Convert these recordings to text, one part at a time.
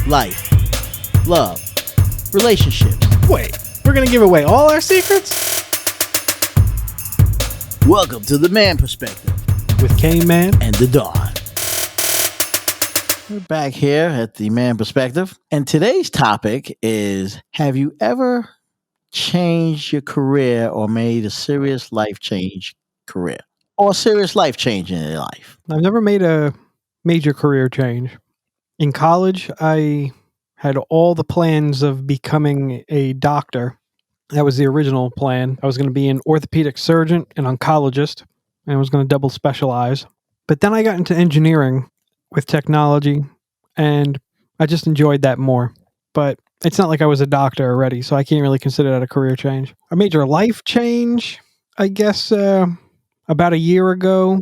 life, love, relationships. Wait, we're gonna give away all our secrets? Welcome to the Man Perspective With K-Man. and the Dawn. We're back here at the Man Perspective, and today's topic is: have you ever changed your career or made a serious life change career or a serious life change in your life? I've never made a major career change. In college, I had all the plans of becoming a doctor. That was the original plan. I was going to be an orthopedic surgeon, an oncologist, and I was going to double specialize. But then I got into engineering with technology, and I just enjoyed that more. But it's not like I was a doctor already, so I can't really consider that a career change. A major life change, I guess, about a year ago,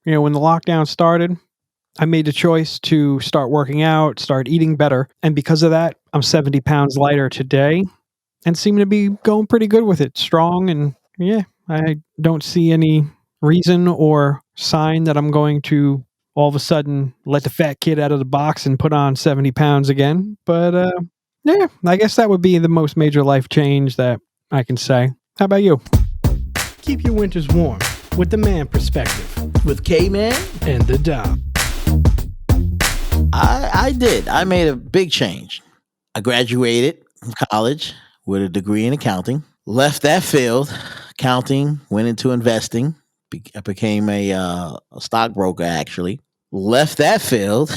when the lockdown started, I made the choice to start working out, start eating better. And because of that, I'm 70 pounds lighter today and seem to be going pretty good with it. Strong. And yeah, I don't see any reason or sign that I'm going to all of a sudden let the fat kid out of the box and put on 70 pounds again. But yeah, I guess that would be the most major life change that I can say. How about you? Keep your winters warm with the Man Perspective With K-Man? and the Dom. I did. I made a big change. I graduated from college with a degree in accounting, left that field, accounting, went into investing, I became a stockbroker actually, left that field,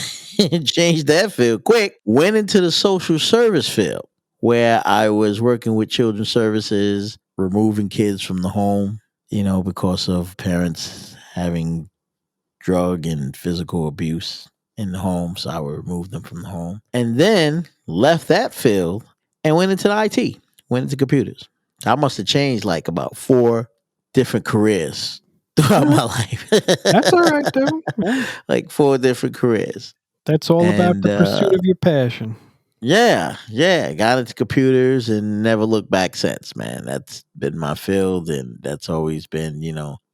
changed that field quick, went into the social service field where I was working with children's services, removing kids from the home, because of parents having drug and physical abuse in the home. So I would remove them from the home. And then left that field and went into the IT, went into computers. I must have changed like about 4 different careers throughout my life. That's all right, though. Yeah. Like 4 different careers. That's all about And, the pursuit of your passion. Yeah. Got into computers and never looked back since, man. That's been my field, and that's always been,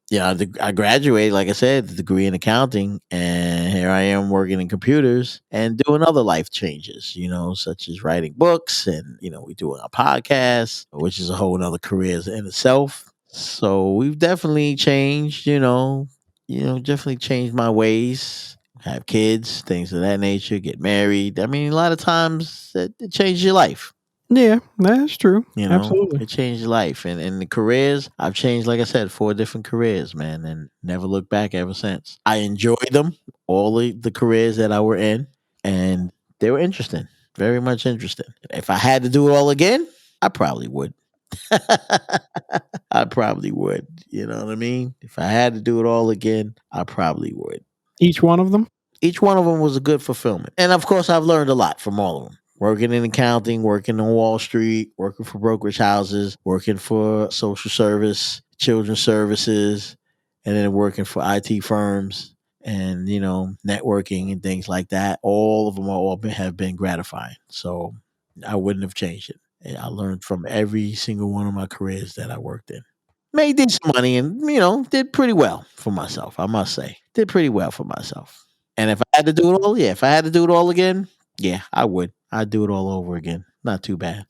I graduated, like I said, the degree in accounting, and here I am working in computers and doing other life changes, such as writing books, and, we doing a podcast, which is a whole other career in itself. So we've definitely changed, definitely changed my ways. Have kids, things of that nature, get married. I mean, a lot of times it changes your life. Yeah, that's true. Absolutely. It changed your life. And in the careers, I've changed, like I said, 4 different careers, man, and never looked back ever since. I enjoyed them, all the careers that I were in, and they were interesting, very much interesting. If I had to do it all again, I probably would. I probably would. You know what I mean? If I had to do it all again, I probably would. Each one of them? Each one of them was a good fulfillment. And of course, I've learned a lot from all of them. Working in accounting, working on Wall Street, working for brokerage houses, working for social service, children's services, and then working for IT firms and, networking and things like that. All of them have been gratifying. So I wouldn't have changed it. And I learned from every single one of my careers that I worked in. Made decent money and, did pretty well for myself, I must say. Did pretty well for myself. And if I had to do it all, if I had to do it all again, yeah, I would. I'd do it all over again. Not too bad.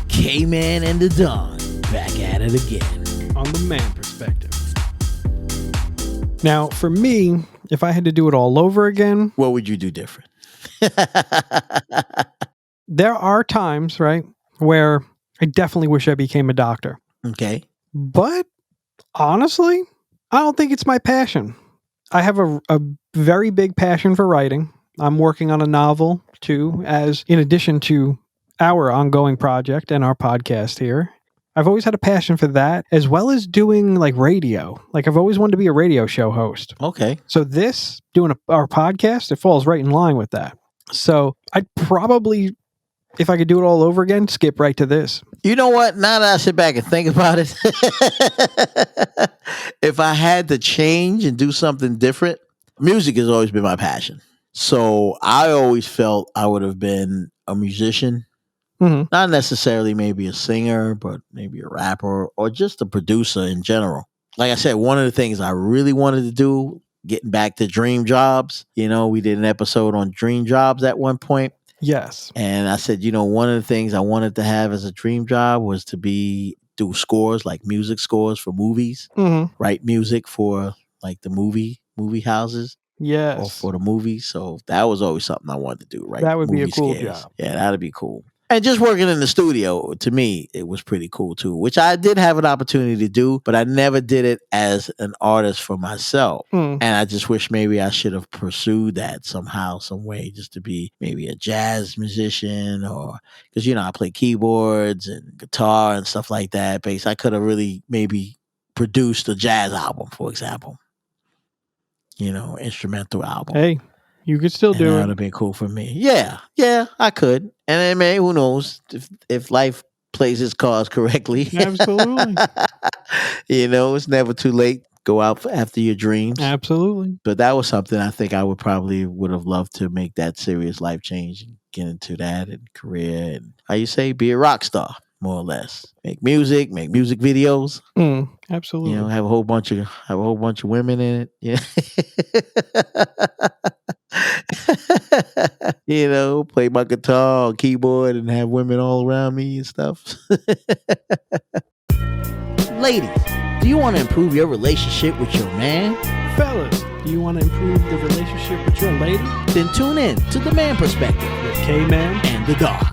K-Man and the Dawn back at it again. On the Man Perspective. Now, for me, if I had to do it all over again, what would you do different? There are times, right, where I definitely wish I became a doctor. Okay. But honestly, I don't think it's my passion. I have a very big passion for writing. I'm working on a novel too, in addition to our ongoing project and our podcast here. I've always had a passion for that, as well as doing like radio. Like I've always wanted to be a radio show host. Okay. So doing our podcast, it falls right in line with that. So I'd probably, if I could do it all over again, skip right to this. You know what? Now that I sit back and think about it, if I had to change and do something different, music has always been my passion. So I always felt I would have been a musician. Mm-hmm. Not necessarily maybe a singer, but maybe a rapper or just a producer in general. Like I said, one of the things I really wanted to do getting back to dream jobs. We did an episode on dream jobs at one point. Yes. And I said, one of the things I wanted to have as a dream job was to do scores, like music scores for movies, write music for like the movie houses or Yes. for the movies. So that was always something I wanted to do, right? That would be a Movie cool scares. job. Yeah, that'd be cool. And just working in the studio, to me, it was pretty cool too, which I did have an opportunity to do, but I never did it as an artist for myself. And I just wish maybe I should have pursued that somehow, some way, just to be maybe a jazz musician, or because, I play keyboards and guitar and stuff like that, bass. I could have really maybe produced a jazz album, for example, instrumental album. Hey, you could still do That it. would have been cool for me. Yeah, I could. And then, man, who knows if life plays its cards correctly. Absolutely. It's never too late. Go out after your dreams. Absolutely. But that was something I think I would have loved to make that serious life change and get into that and career and, how you say, be a rock star, more or less. Make music videos. Absolutely. Have a whole bunch of women in it. Yeah. Play my guitar or keyboard and have women all around me and stuff. Ladies, do you want to improve your relationship with your man? Fellas, do you want to improve the relationship with your lady? Then tune in to The Man Perspective with K-Man and the Dog.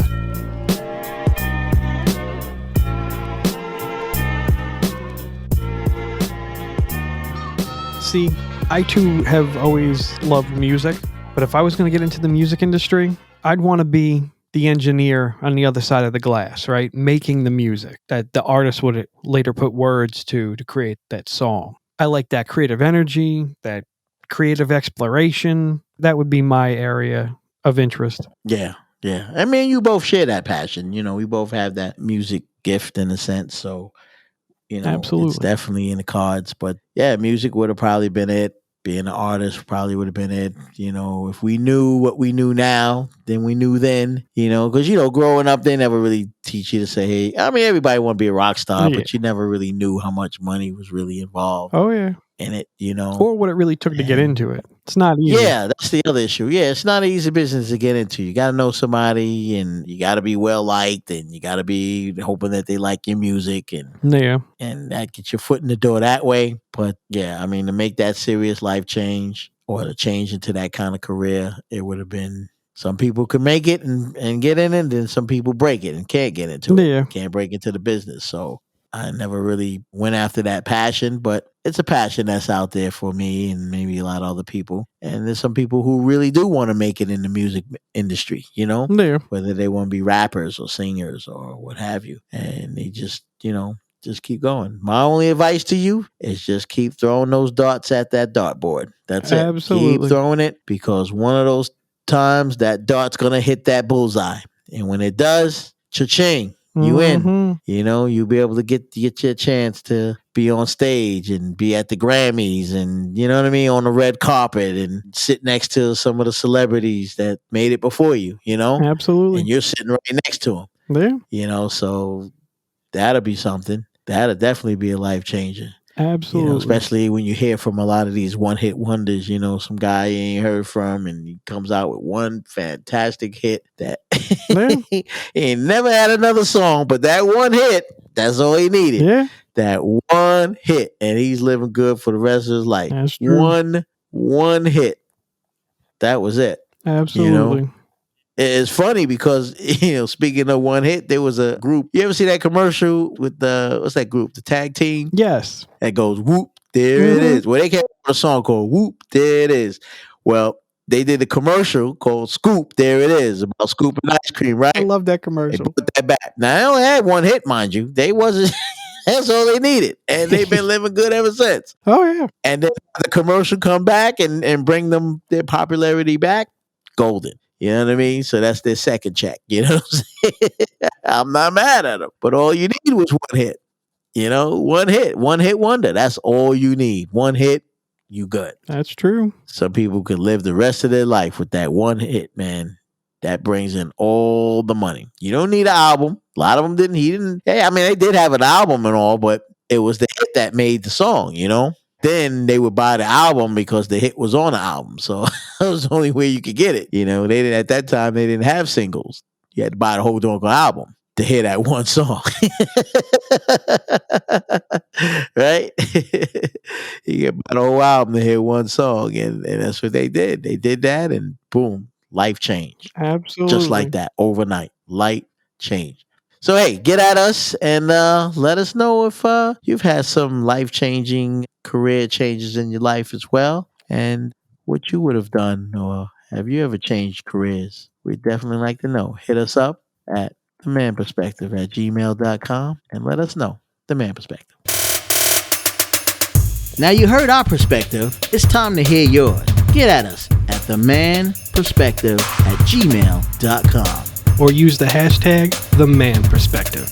See, I too have always loved music, but if I was going to get into the music industry, I'd want to be the engineer on the other side of the glass, right? Making the music that the artist would later put words to create that song. I like that creative energy, that creative exploration. That would be my area of interest. Yeah. I mean, you both share that passion. We both have that music gift in a sense. So, Absolutely. It's definitely in the cards. But yeah, music would have probably been it. Being an artist probably would have been it. If we knew what we knew now, then we knew then, because, growing up, they never really teach you to say, hey, I mean, everybody want to be a rock star, but you never really knew how much money was really involved. Oh, yeah. In it, Or what it really took to get into it. It's not easy. Yeah, that's the other issue. Yeah, it's not an easy business to get into. You got to know somebody, and you got to be well liked, and you got to be hoping that they like your music, and that gets your foot in the door that way. But yeah, I mean, to make that serious life change or to change into that kind of career, it would have been. Some people could make it and get in it, and some people break it and can't get into it. Can't break into the business. So I never really went after that passion, but it's a passion that's out there for me and maybe a lot of other people. And there's some people who really do want to make it in the music industry, whether they want to be rappers or singers or what have you. And they just keep going. My only advice to you is just keep throwing those darts at that dartboard. That's it. Absolutely. Keep throwing it, because one of those times that dart's going to hit that bullseye. And when it does, cha-ching. You in, you'll be able to get your chance to be on stage and be at the Grammys and, on the red carpet and sit next to some of the celebrities that made it before you, Absolutely. And you're sitting right next to them. Yeah. So that'll be something. That'll definitely be a life changer. Absolutely. Especially when you hear from a lot of these one-hit wonders, some guy you ain't heard from, and he comes out with one fantastic hit that he ain't never had another song, but that one hit, that's all he needed. Yeah. That one hit, and he's living good for the rest of his life. That's true. One hit. That was it. Absolutely. It's funny because, speaking of one hit, there was a group. You ever see that commercial with what's that group? The Tag Team? Yes. That goes, whoop, there it is. Well, they came up with a song called Whoop, there it is. Well, they did a commercial called Scoop, there it is, about scooping ice cream, right? I love that commercial. They put that back. Now, they only had one hit, mind you. They wasn't, that's all they needed. And they've been living good ever since. Oh, yeah. And then the commercial come back and bring them their popularity back, golden. You know what I mean? So that's their second check. You know what I'm saying? I'm not mad at them. But all you need was one hit. One hit wonder. That's all you need. One hit, you good. That's true. Some people could live the rest of their life with that one hit, man. That brings in all the money. You don't need an album. A lot of them didn't. Hey, I mean, they did have an album and all, but it was the hit that made the song, then they would buy the album because the hit was on the album. So that was the only way you could get it. You know, they didn't, at that time, they didn't have singles. You had to buy the whole doggone album to hear that one song. Right? You get buy the whole album to hear one song. And that's what they did. They did that and boom, life changed. Absolutely. Just like that, overnight. Life changed. So, hey, get at us and let us know if you've had some life-changing career changes in your life as well and what you would have done, or have you ever changed careers? We'd definitely like to know. Hit us up at themanperspective@gmail.com and let us know. The Man Perspective. Now you heard our perspective. It's time to hear yours. Get at us at themanperspective@gmail.com. Or use the hashtag #TheManPerspective.